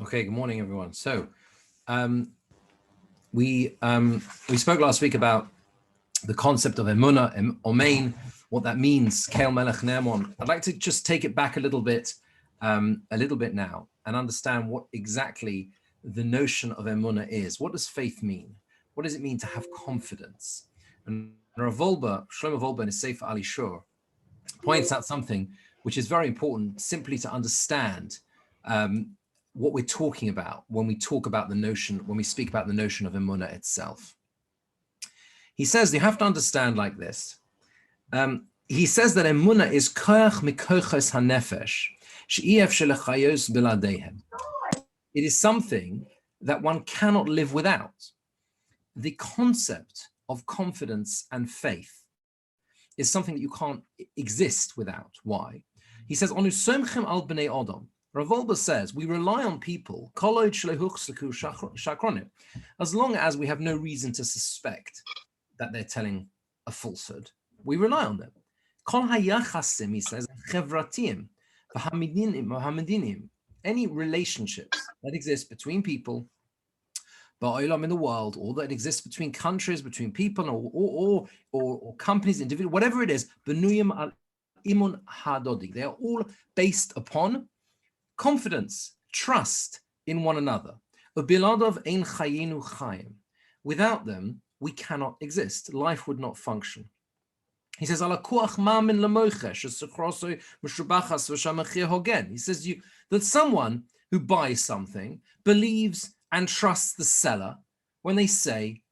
Okay, good morning, everyone. So um, we spoke last week about the concept of emunah, omein, what that means, kel melech ne'emon. I'd like to just take it back a little bit now, and understand what exactly the notion of emunah is. What does faith mean? What does it mean to have confidence? And Rav Wolbe, Shlomo Wolbe in his Sefer Ali Shur, points out something which is very important, simply to understand what we're talking about when we talk about the notion, when we speak about the notion of emunah itself. He says you have to understand like this. He says that emunah is koach mikochos hanefesh she'ef shelechayos biladehem. It is something that one cannot live without. The concept of confidence and faith is something that you can't exist without. Why? He says, Onu somchem al bnei Adam. Rav Wolbe says, we rely on people, as long as we have no reason to suspect that they're telling a falsehood. We rely on them. Kol hayachasim, he says, chevratim, any relationships that exist between people, ba'olam in the world, or that exists between countries, between people, or companies, individuals, whatever it is, benuyim al imun hadodik. They are all based upon confidence, trust in one another. Ubiladov ein chayinu chayim. Without them, we cannot exist. Life would not function. He says, He says that someone who buys something believes and trusts the seller when they say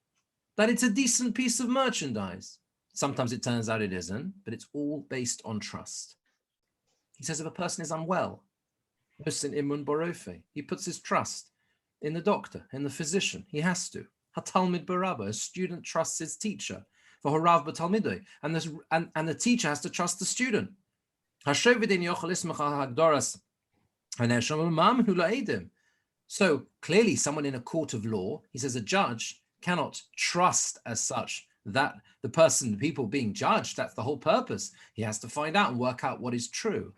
that it's a decent piece of merchandise. Sometimes it turns out it isn't, but it's all based on trust. He says if a person is unwell, he puts his trust in the doctor, in the physician. He has to. Hatalmid barabba, a student trusts his teacher. For harav b'talmidoi, and the teacher has to trust the student. So clearly, someone in a court of law, he says a judge cannot trust as such that the people being judged, that's the whole purpose. He has to find out and work out what is true.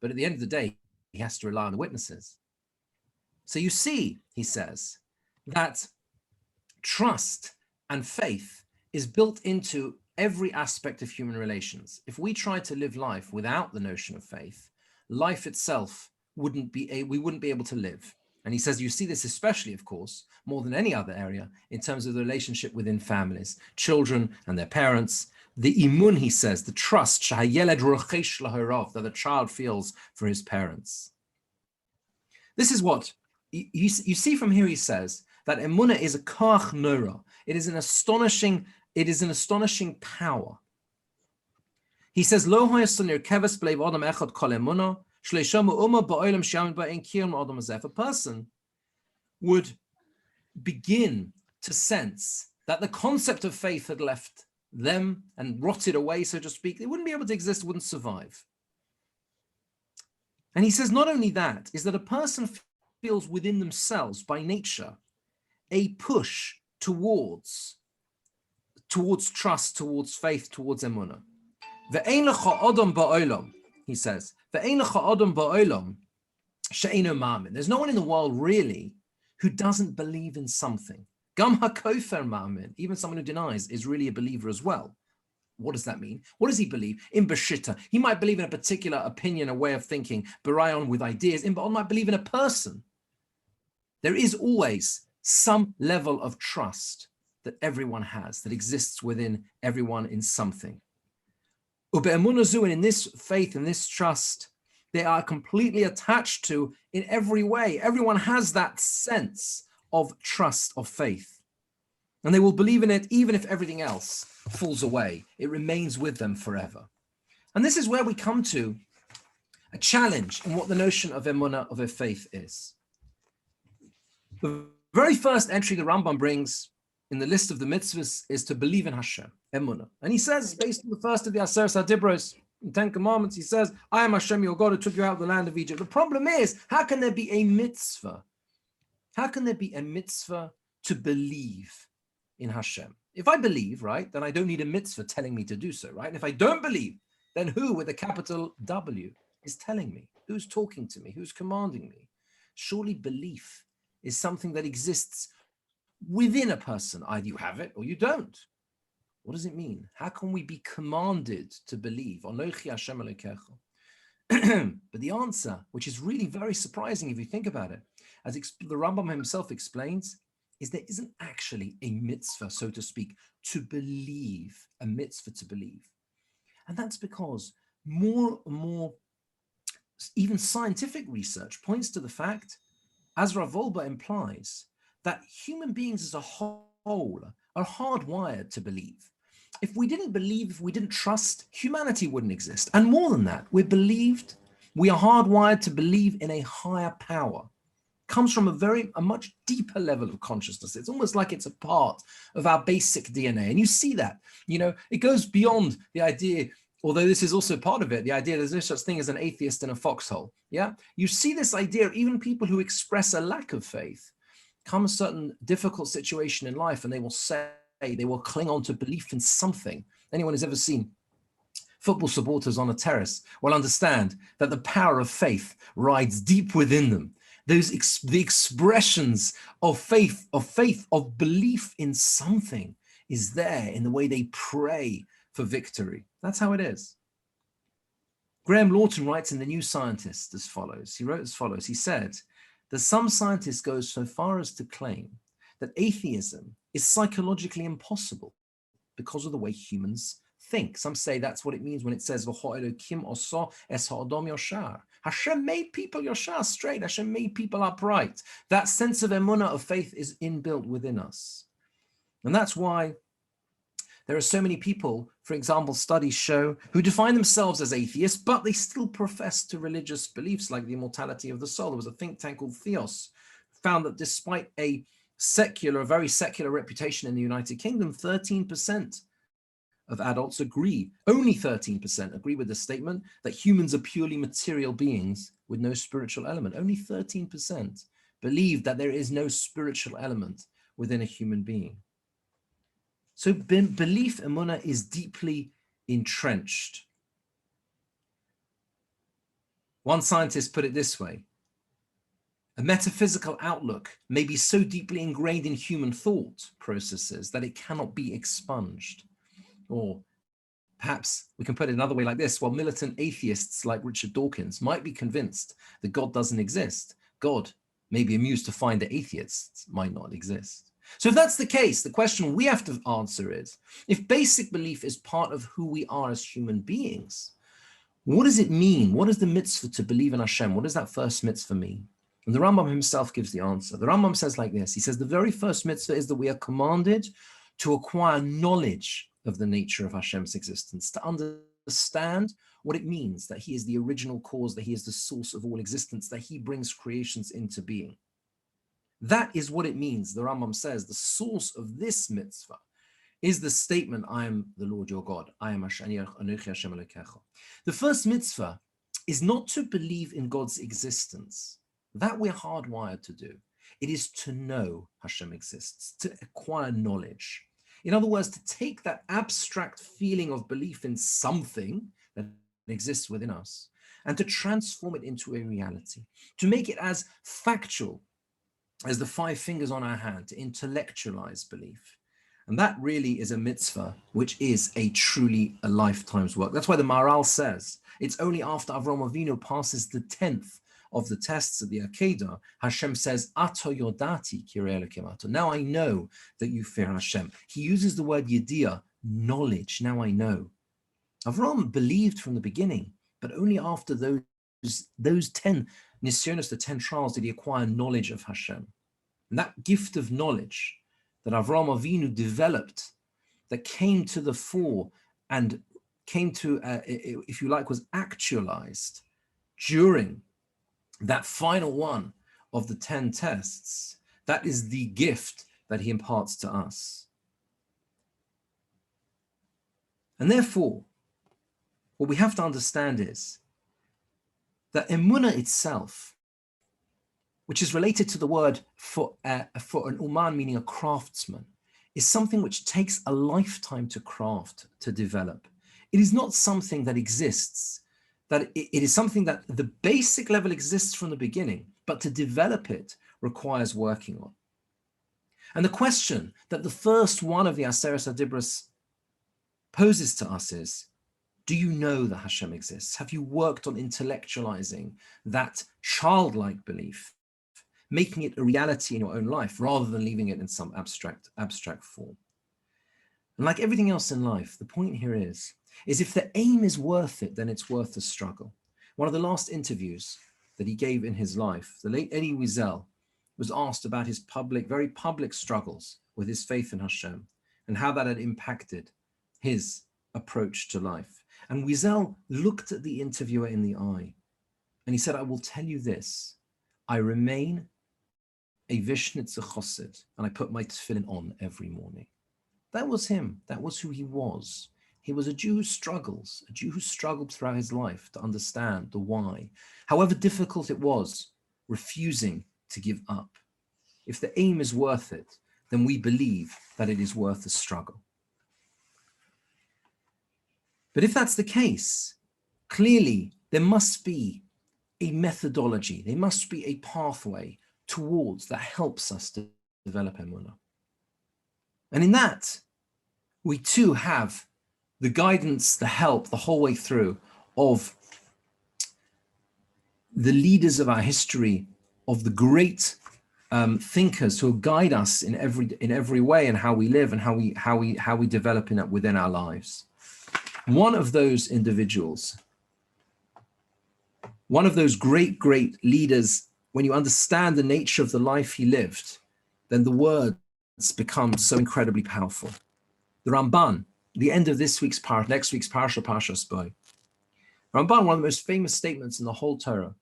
But at the end of the day, he has to rely on the witnesses. So you see, he says, that trust and faith is built into every aspect of human relations. If we try to live life without the notion of faith, life itself we wouldn't be able to live. And he says you see this especially, of course, more than any other area in terms of the relationship within families, children and their parents. The imun, he says, the trust that the child feels for his parents. This is what you see from here. He says that emunah is a koach nora. It is an astonishing power. He says, Lo keves bleiv adam echad kol emunah, shleishamu umma ba'olam she'amin ba'en kiyam adam hazeh. If a person would begin to sense that the concept of faith had left them and rotted away, so to speak, they wouldn't be able to exist, wouldn't survive. And he says not only that, is that a person feels within themselves by nature a push towards trust, towards faith, towards emunah. Ve'ein lecha adam ba'olam, he says, ve'ein lecha adam ba'olam she'eino ma'amin. There's no one in the world really who doesn't believe in something. Gam ha'kofer ma'amin, even someone who denies is really a believer as well. What does that mean? What does he believe? In Bashita, he might believe in a particular opinion, a way of thinking, Barayon with ideas. In Ba'al might believe in a person. There is always some level of trust that everyone has, that exists within everyone in something. And in this faith and this trust, they are completely attached to in every way. Everyone has that sense of trust, of faith. And they will believe in it even if everything else falls away. It remains with them forever. And this is where we come to a challenge in what the notion of emunah, of a faith, is. The very first entry the Rambam brings in the list of the mitzvahs is to believe in Hashem, emunah. And he says, based on the first of the Aseret HaDibros, in 10 Commandments, he says, I am Hashem, your God, who took you out of the land of Egypt. The problem is, how can there be a mitzvah? How can there be a mitzvah to believe in Hashem? If I believe, right, then I don't need a mitzvah telling me to do so, right? And if I don't believe, then who with a capital W is telling me? Who's talking to me? Who's commanding me? Surely belief is something that exists within a person. Either you have it or you don't. What does it mean? How can we be commanded to believe? Anochi Hashem Elokecha. But the answer, which is really very surprising if you think about it, as the Rambam himself explains, is there isn't actually a mitzvah, so to speak, to believe, a mitzvah to believe. And that's because more and more, even scientific research points to the fact, as Rav Wolbe implies, that human beings as a whole are hardwired to believe. If we didn't believe, if we didn't trust, humanity wouldn't exist. And more than that, we are hardwired to believe in a higher power. It comes from a much deeper level of consciousness. It's almost like it's a part of our basic DNA. And you see that, it goes beyond the idea, although this is also part of it, the idea there's no such thing as an atheist in a foxhole. Yeah, you see this idea, even people who express a lack of faith, come a certain difficult situation in life and they will cling on to belief in something. Anyone who's ever seen football supporters on a terrace will understand that the power of faith rides deep within them. The expressions of faith, of belief in something is there in the way they pray for victory. That's how it is. Graham Lawton writes in The New Scientist as follows. He wrote as follows. He said that some scientists go so far as to claim that atheism is psychologically impossible because of the way humans think. Some say that's what it means when it says Hashem made people yashar, straight. Hashem made people upright. That sense of emunah, of faith, is inbuilt within us. And that's why there are so many people, for example, studies show, who define themselves as atheists, but they still profess to religious beliefs like the immortality of the soul. There was a think tank called Theos, found that despite a very secular reputation in the United Kingdom, 13% of adults agree, only 13% agree with the statement that humans are purely material beings with no spiritual element. Only 13% believe that there is no spiritual element within a human being. So belief, emunah, is deeply entrenched. One scientist put it this way: a metaphysical outlook may be so deeply ingrained in human thought processes that it cannot be expunged. Or perhaps we can put it another way like this: while militant atheists like Richard Dawkins might be convinced that God doesn't exist, God may be amused to find that atheists might not exist. So if that's the case, the question we have to answer is, if basic belief is part of who we are as human beings, what does it mean? What is the mitzvah to believe in Hashem? What does that first mitzvah mean? And the Rambam himself gives the answer. The Rambam says like this. He says the very first mitzvah is that we are commanded to acquire knowledge of the nature of Hashem's existence, to understand what it means that he is the original cause, that he is the source of all existence, that he brings creations into being. That is what it means. The Rambam says the source of this mitzvah is the statement, I am the Lord your God. I am Anochi Hashem Elokecha. The first mitzvah is not to believe in God's existence. That we're hardwired to do. It is to know Hashem exists, to acquire knowledge. In other words, to take that abstract feeling of belief in something that exists within us and to transform it into a reality, to make it as factual as the 5 fingers on our hand, to intellectualize belief. And that really is a mitzvah, which is truly a lifetime's work. That's why the Maharal says, it's only after Avraham Avinu passes the 10th of the tests of the Akedah, Hashem says, Ato yodati kirei Elokim ato. Now I know that you fear Hashem. He uses the word yediyah, knowledge. Now I know. Avraham believed from the beginning, but only after those 10 nisyonos, the 10 trials, did he acquire knowledge of Hashem. And that gift of knowledge that Avraham Avinu developed, that came to the fore and came to, if you like, was actualized during that final one of the 10 tests, that is the gift that he imparts to us. And therefore, what we have to understand is that emunah itself, which is related to the word for an uman, meaning a craftsman, is something which takes a lifetime to craft, to develop. It is not something that exists, that it is something that the basic level exists from the beginning, but to develop it requires working on. And the question that the first one of the Aseret HaDibros poses to us is, do you know that Hashem exists? Have you worked on intellectualizing that childlike belief, making it a reality in your own life rather than leaving it in some abstract form? And like everything else in life, the point here is if the aim is worth it, then it's worth the struggle. One of the last interviews that he gave in his life, the late Eddie Wiesel was asked about his very public struggles with his faith in Hashem and how that had impacted his approach to life. And Wiesel looked at the interviewer in the eye and he said, I will tell you this, I remain a Vishnitzer Chassid and I put my tefillin on every morning. That was him. That was who he was. He was a Jew who struggles, a Jew who struggled throughout his life to understand the why, however difficult it was, refusing to give up. If the aim is worth it, then we believe that it is worth the struggle. But if that's the case, clearly there must be a methodology, there must be a pathway towards that helps us to develop emunah. And in that, we too have the guidance, the help, the whole way through of the leaders of our history, of the great thinkers who guide us in every way and how we live and how we develop within our lives. One of those individuals, one of those great leaders, when you understand the nature of the life he lived, then the words become so incredibly powerful. The Ramban, the end of next week's Parsha, Parshas Bo. Ramban, one of the most famous statements in the whole Torah.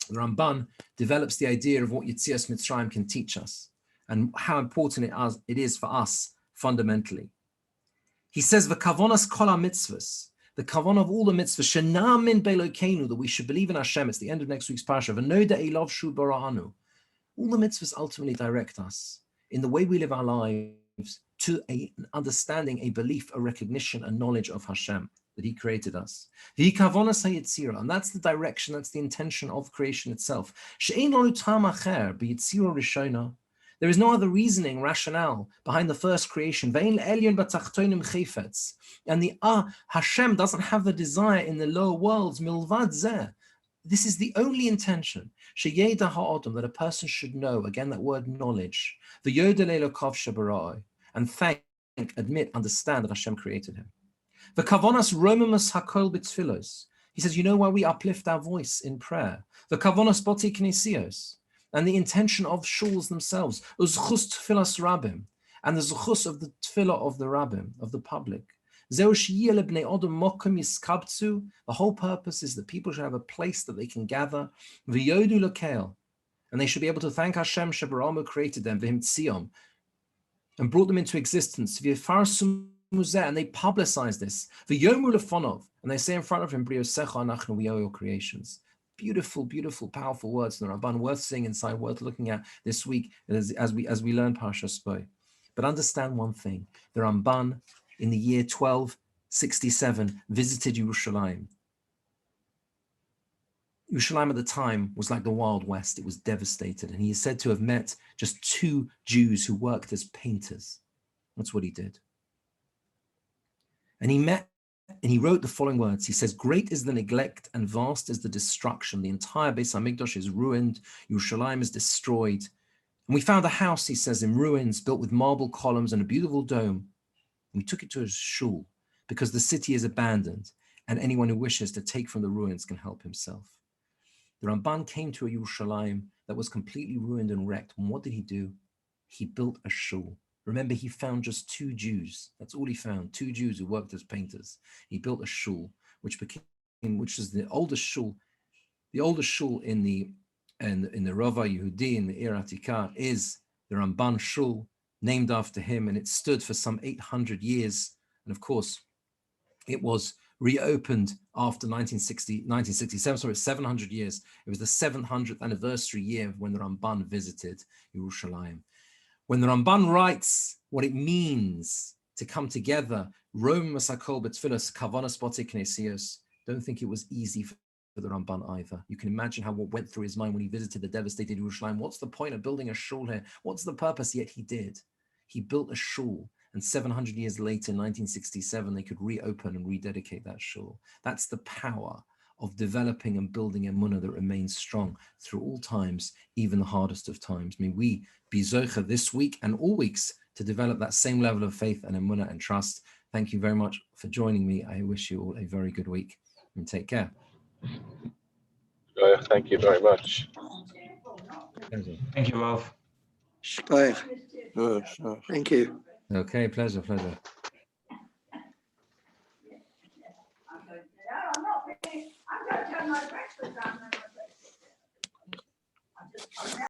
The Ramban develops the idea of what Yetzias Mitzrayim can teach us and how important it is for us fundamentally. He says, "V'kavonas kol ha-mitzvos," the kavanah of all the mitzvahs, shenamin be'Elokeinu, that we should believe in Hashem. It's the end of next week's Parsha. V'noda elov shu bara'anu. All the mitzvahs ultimately direct us in the way we live our lives to an understanding, a belief, a recognition, a knowledge of Hashem, that he created us. And that's the direction, that's the intention of creation itself. There is no other reasoning, rationale behind the first creation. And the Hashem doesn't have the desire in the lower worlds. This is the only intention. That a person should know, again, that word knowledge. And admit, understand that Hashem created him. The kavonas romimus hakol b'tfilos. He says, you know why we uplift our voice in prayer? The kavonas boti knesios, and the intention of shuls themselves. Uzchus tfilas rabbim, and the zuchus of the tefillah of the rabbim, of the public. Zeu sheyeh lebnei odom mokum yiskabtzu. The whole purpose is that people should have a place that they can gather. V'yodu lekel, and they should be able to thank Hashem Shebarama created them, v'him tzion, and brought them into existence. V'yifarsum, and they publicize this. And they say in front of him, we are your creations. Beautiful, beautiful, powerful words in the Ramban, worth seeing inside, worth looking at this week as we learn Parshas Bo. But understand one thing: the Ramban in the year 1267 visited Yerushalayim. Yerushalayim at the time was like the Wild West. It was devastated, and he is said to have met just 2 Jews who worked as painters. That's what he did. And he wrote the following words. He says, great is the neglect and vast is the destruction. The entire Beis HaMikdash is ruined. Yerushalayim is destroyed. And we found a house, he says, in ruins, built with marble columns and a beautiful dome. And we took it to a shul because the city is abandoned and anyone who wishes to take from the ruins can help himself. The Ramban came to a Yerushalayim that was completely ruined and wrecked. And what did he do? He built a shul. Remember, he found just 2 Jews. That's all he found, 2 Jews who worked as painters. He built a shul, which is the oldest shul. The oldest shul in the Rava Yehudi, in the Ir Atikah, is the Ramban shul, named after him, and it stood for some 800 years. And of course, it was reopened after 1967, so it's 700 years. It was the 700th anniversary year when the Ramban visited Yerushalayim. When the Ramban writes what it means to come together, Rome Masakol Betfilas Kavanas Bote Knesios, don't think it was easy for the Ramban either. You can imagine what went through his mind when he visited the devastated Yerushalayim. What's the point of building a shul here? What's the purpose? Yet he did. He built a shul, and 700 years later, in 1967, they could reopen and rededicate that shul. That's the power of developing and building emunah that remains strong through all times, even the hardest of times. May we be zocha this week and all weeks to develop that same level of faith and emunah and trust. Thank you very much for joining me. I wish you all a very good week and take care. Thank you very much. Pleasure. Thank you both. Thank you. Okay, pleasure.